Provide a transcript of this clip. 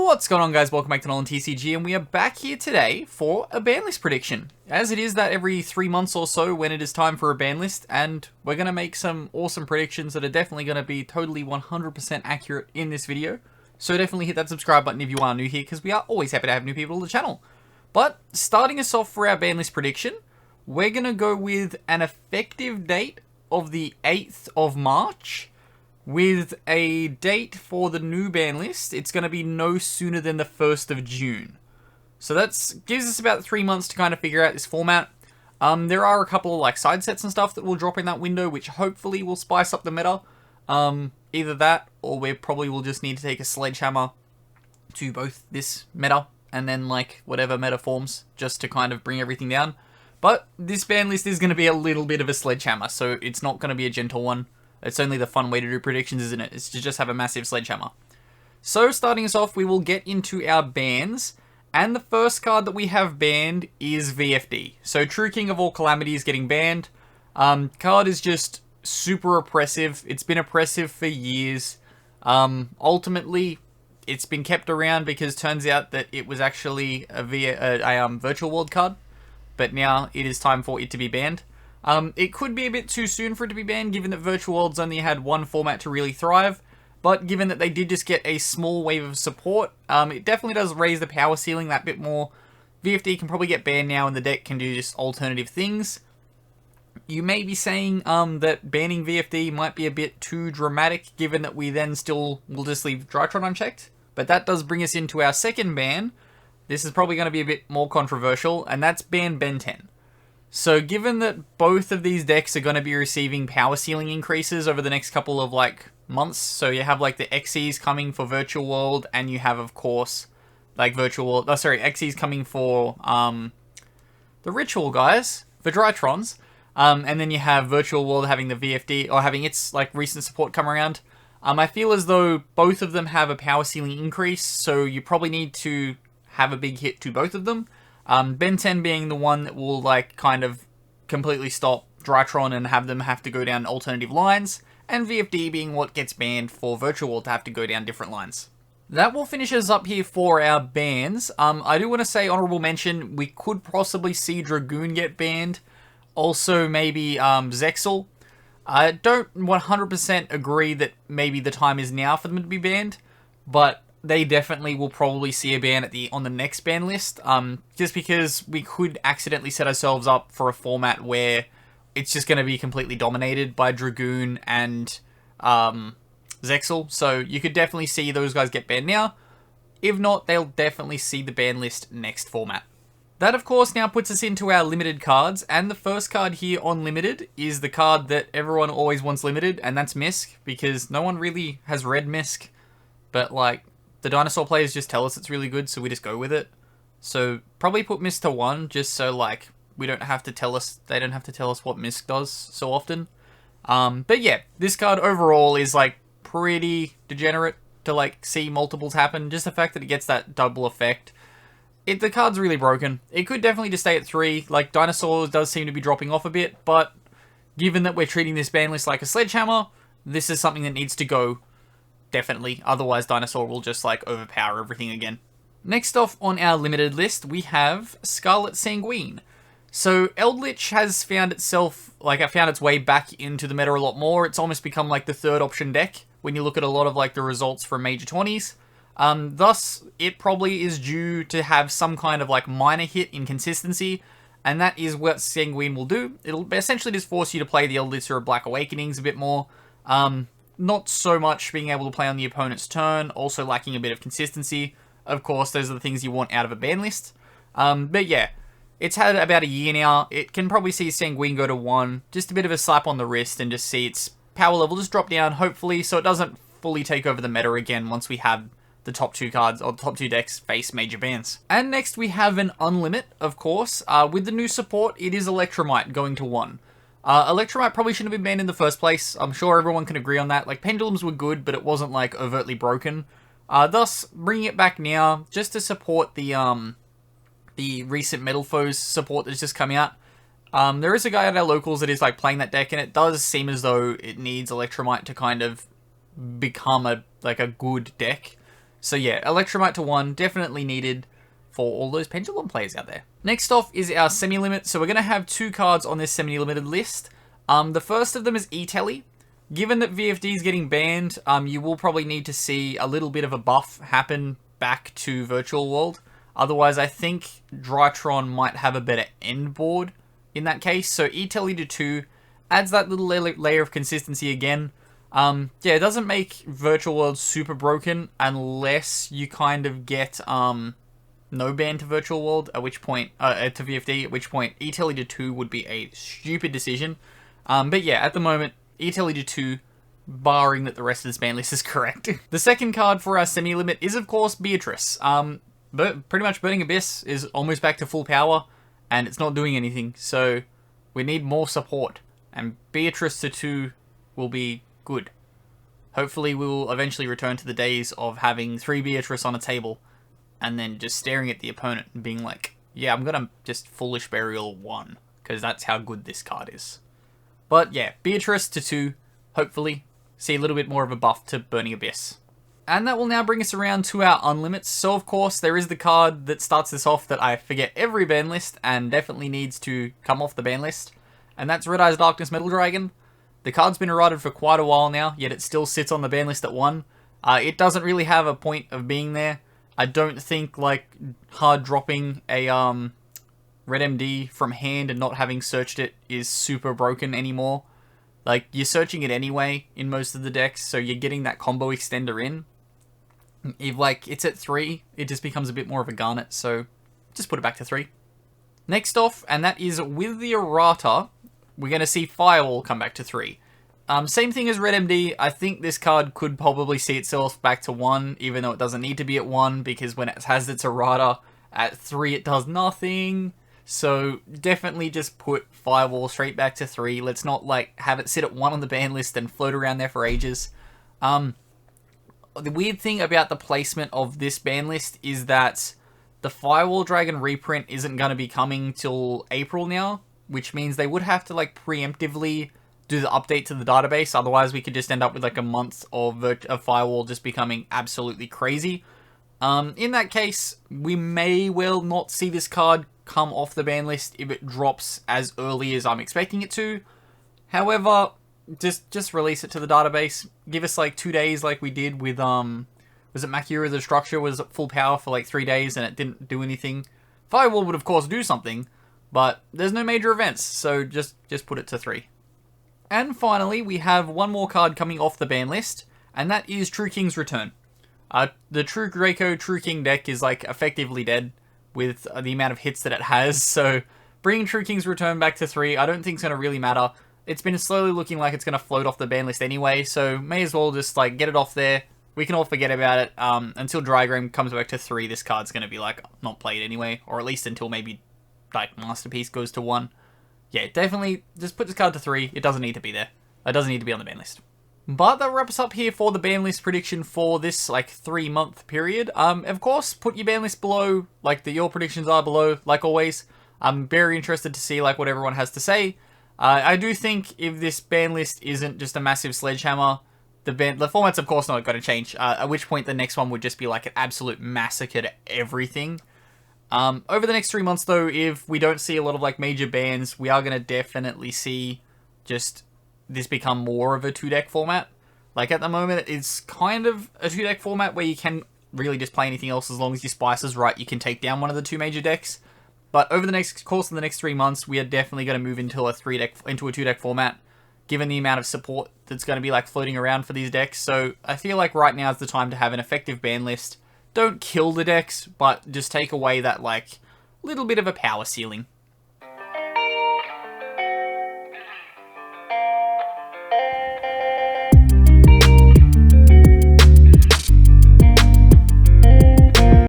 What's going on, guys? Welcome back to NolanTCG, and we are back here today for a Banlist prediction. As it is that every 3 months or so when it is time for a Banlist, and we're going to make some awesome predictions that are definitely going to be totally 100% accurate in this video. So definitely hit that subscribe button if you are new here, because we are always happy to have new people on the channel. But starting us off for our Banlist prediction, we're going to go with an effective date of the 8th of March, with a date for the new ban list. It's going to be no sooner than the 1st of June. So that gives us about 3 months to kind of figure out this format. There are a couple of like side sets and stuff that will drop in that window, which hopefully will spice up the meta. Either that, or we probably will just need to take a sledgehammer to both this meta and then like whatever meta forms, just to kind of bring everything down. But this ban list is going to be a little bit of a sledgehammer, so it's not going to be a gentle one. It's only the fun way to do predictions, isn't it? It's to just have a massive sledgehammer. So, starting us off, we will get into our bans. And the first card that we have banned is VFD. So, True King of All Calamities getting banned. Card is just super oppressive. It's been oppressive for years. Ultimately, it's been kept around because it turns out that it was actually a Virtual World card. But now it is time for it to be banned. It could be a bit too soon for it to be banned, given that Virtual Worlds only had one format to really thrive, but given that they did just get a small wave of support, it definitely does raise the power ceiling that bit more. VFD can probably get banned now, and the deck can do just alternative things. You may be saying that banning VFD might be a bit too dramatic, given that we then still will just leave Drytron unchecked, but that does bring us into our second ban. This is probably going to be a bit more controversial, and that's ban Ben 10. So given that both of these decks are going to be receiving power ceiling increases over the next couple of like months, so you have like the XEs coming for Virtual World, and you have of course like XEs coming for the Ritual guys, for Drytrons, and then you have Virtual World having the VFD, or having its like recent support come around. I feel as though both of them have a power ceiling increase, so you probably need to have a big hit to both of them. Ben 10 being the one that will like kind of completely stop Drytron and have them have to go down alternative lines, and VFD being what gets banned for Virtual World to have to go down different lines. That will finish us up here for our bans. I do want to say honorable mention, we could possibly see Dragoon get banned, also maybe Zexal. I don't 100% agree that maybe the time is now for them to be banned, but they definitely will probably see a ban on the next ban list, just because we could accidentally set ourselves up for a format where it's just going to be completely dominated by Dragoon and Zexal, so you could definitely see those guys get banned now. If not, they'll definitely see the ban list next format. That, of course, now puts us into our limited cards, and the first card here on limited is the card that everyone always wants limited, and that's Misk, because no one really has read Misk, but like, the dinosaur players just tell us it's really good, so we just go with it. So probably put Misk to 1, just so like they don't have to tell us what Misk does so often. But yeah, this card overall is like pretty degenerate to like see multiples happen. Just the fact that it gets that double effect. The card's really broken. It could definitely just stay at 3. Like dinosaurs does seem to be dropping off a bit, but given that we're treating this ban list like a sledgehammer, this is something that needs to go. Definitely, otherwise Dinosaur will just like overpower everything again. Next off on our limited list, we have Scarlet Sanguine. So Eldritch has found its way back into the meta a lot more. It's almost become like the third option deck when you look at a lot of like the results from Major 20s. Thus, it probably is due to have some kind of like minor hit in consistency, and that is what Sanguine will do. It'll essentially just force you to play the Eldritch or Black Awakenings a bit more. Not so much being able to play on the opponent's turn, also lacking a bit of consistency. Of course, those are the things you want out of a ban list. But yeah, it's had about a year now. It can probably see Sanguine go to 1, just a bit of a slap on the wrist, and just see its power level just drop down, hopefully, so it doesn't fully take over the meta again once we have the top 2 cards, or the top 2 decks face major bans. And next we have an Unlimit, of course. With the new support, it is Electromite going to 1. Electromite probably shouldn't have been banned in the first place. I'm sure everyone can agree on that. Like, Pendulums were good, but it wasn't, like, overtly broken. Thus, bringing it back now, just to support the recent Metal Foes support that's just come out. There is a guy at our locals that is, like, playing that deck, and it does seem as though it needs Electromite to kind of become a good deck. So yeah, Electromite to 1, definitely needed for all those Pendulum players out there. Next off is our semi-limit. So we're going to have 2 cards on this semi-limited list. The first of them is E-Telly. Given that VFD is getting banned, you will probably need to see a little bit of a buff happen back to Virtual World. Otherwise, I think Drytron might have a better end board in that case. So E-Telly to 2 adds that little layer of consistency again. Yeah, it doesn't make Virtual World super broken unless you kind of get no ban to Virtual World, at which point, to VFD, at which point E-Telly to 2 would be a stupid decision. But yeah, at the moment, E-Telly to 2, barring that the rest of this ban list is correct. The second card for our semi-limit is, of course, Beatrice. But pretty much Burning Abyss is almost back to full power, and it's not doing anything, so we need more support. And Beatrice to 2 will be good. Hopefully we will eventually return to the days of having 3 Beatrice on a table, and then just staring at the opponent and being like, yeah, I'm gonna just Foolish Burial 1, because that's how good this card is. But yeah, Beatrice to 2, hopefully, see a little bit more of a buff to Burning Abyss. And that will now bring us around to our unlimits. So of course, there is the card that starts this off that I forget every ban list, and definitely needs to come off the ban list, and that's Red Eyes Darkness Metal Dragon. The card's been errated for quite a while now, yet it still sits on the ban list at 1. It doesn't really have a point of being there. I don't think, like, hard dropping a Red MD from hand and not having searched it is super broken anymore. Like, you're searching it anyway in most of the decks, so you're getting that combo extender in. If, like, it's at 3, it just becomes a bit more of a garnet, so just put it back to 3. Next off, and that is with the errata, we're going to see Firewall come back to 3. Same thing as Red MD. I think this card could probably see itself back to 1, even though it doesn't need to be at 1, because when it has its errata at 3, it does nothing. So definitely just put Firewall straight back to 3. Let's not, like, have it sit at 1 on the ban list and float around there for ages. The weird thing about the placement of this ban list is that the Firewall Dragon reprint isn't going to be coming till April now, which means they would have to, like, preemptively do the update to the database. Otherwise, we could just end up with, like, a month of Firewall just becoming absolutely crazy. In that case, we may well not see this card come off the ban list if it drops as early as I'm expecting it to. However, just release it to the database. Give us, like, 2 days like we did with, was it Makura the Structure was at full power for, like, 3 days and it didn't do anything. Firewall would, of course, do something, but there's no major events, so just put it to 3. And finally, we have one more card coming off the ban list, and that is True King's Return. The True Draco True King deck is, like, effectively dead with the amount of hits that it has, so bringing True King's Return back to 3 I don't think is going to really matter. It's been slowly looking like it's going to float off the ban list anyway, so may as well just, like, get it off there. We can all forget about it. Until Drygram comes back to 3, this card's going to be, like, not played anyway, or at least until maybe, like, Masterpiece goes to 1. Yeah, definitely just put this card to 3. It doesn't need to be there. It doesn't need to be on the ban list. But that wraps us up here for the ban list prediction for this, like, 3-month period. Of course, put your ban list below, like, your predictions are below, like always. I'm very interested to see, like, what everyone has to say. I do think if this ban list isn't just a massive sledgehammer, the format's, of course, not going to change. At which point the next one would just be, like, an absolute massacre to everything. Over the next 3 months, though, if we don't see a lot of, like, major bans, we are going to definitely see just this become more of a 2-deck format. Like, at the moment, it's kind of a 2-deck format where you can really just play anything else as long as your spice is right. You can take down one of the 2 major decks. But over the course of the next 3 months, we are definitely going to move into a 2-deck format, given the amount of support that's going to be, like, floating around for these decks. So I feel like right now is the time to have an effective ban list. Don't kill the decks, but just take away that, like, little bit of a power ceiling.